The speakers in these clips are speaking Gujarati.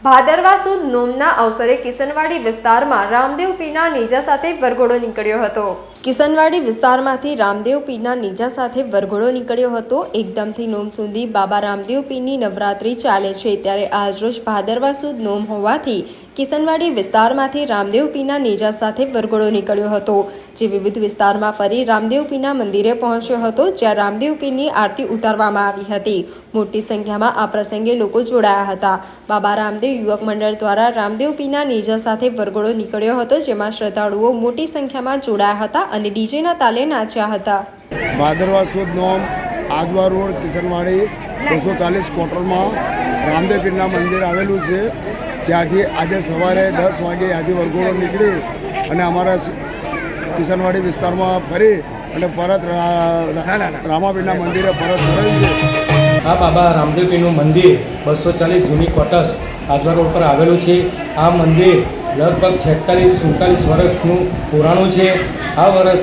ભાદરવા સુદ નોમના અવસરે કિસનવાડી વિસ્તારમાં રામદેવ પીરના નેજા સાથે વરઘોડો નીકળ્યો હતો. કિસનવાડી વિસ્તારમાંથી રામદેવ પીરના નેજા સાથે વરઘોડો નીકળ્યો હતો. એકદમથી નોમ સુધી બાબા રામદેવ પીરની નવરાત્રી ચાલે છે, ત્યારે આજરોજ ભાદરવા સુદ નોમ હોવાથી કિસનવાડી વિસ્તારમાંથી રામદેવ પીરના નેજા સાથે વરઘોડો નીકળ્યો હતો, જે વિવિધ વિસ્તારમાં ફરી રામદેવ પીરના મંદિરે પહોંચ્યો હતો, જ્યાં રામદેવ પીરની આરતી ઉતારવામાં આવી હતી. મોટી સંખ્યામાં આ પ્રસંગે લોકો જોડાયા હતા. બાબા રામદેવ યુવક મંડળ દ્વારા રામદેવ પીરના નેજા સાથે વરઘોડો નીકળ્યો હતો, જેમાં શ્રદ્ધાળુઓ મોટી સંખ્યામાં જોડાયા હતા અને ડીજેના તાલે નાચ્યા હતા. ભાદરવા સુદ નોમ આજવા રોડ કિશનવાડી 240 ક્વાર્ટરમાં રામદેવ પીરના મંદિર આવેલું છે. ત્યાંથી આજે સવારે 10 વાગે ત્યાંથી વરઘોડો નીકળી અને અમારા કિશનવાડી વિસ્તારમાં ફરી અને પરત રામાપીરના મંદિરે પરત ફરેલ છે. આ બાબા રામદેવ પીરનું મંદિર 240 જૂની ક્વાર્ટર્સ આજવા રોડ પર આવેલું છે. આ મંદિર લગભગ 46-47 વર્ષનું પુરાણું છે. આ વર્ષ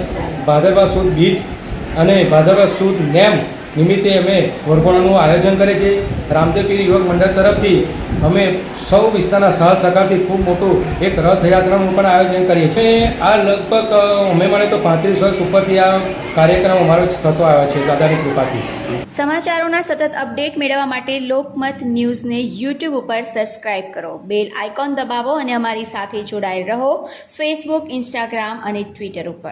ભાદરવા સુદ બીજ અને ભાદરવા સુદ નેમ નિમિત્તે અમે વરઘોડાનું આયોજન કરીએ છીએ. રામદેવ પીર યુવક મંડળ તરફથી અમે સૌ વિસ્તારના સહસહકારથી ખૂબ મોટું એક રથયાત્રાનું પણ આયોજન કરીએ છીએ. આ લગભગ અમે મળે તો 35 વર્ષ ઉપરથી આ કાર્યક્રમ અમારો થતો આવ્યો છે, દાદાની કૃપાથી. સમાચારોના સતત અપડેટ મેળવવા માટે લોકમત ન્યૂઝને યુટ્યુબ ઉપર સબસ્ક્રાઇબ કરો, બેલ આઇકોન દબાવો અને અમારી સાથે જોડાયેલ રહો ફેસબુક, ઇન્સ્ટાગ્રામ અને ટ્વિટર ઉપર.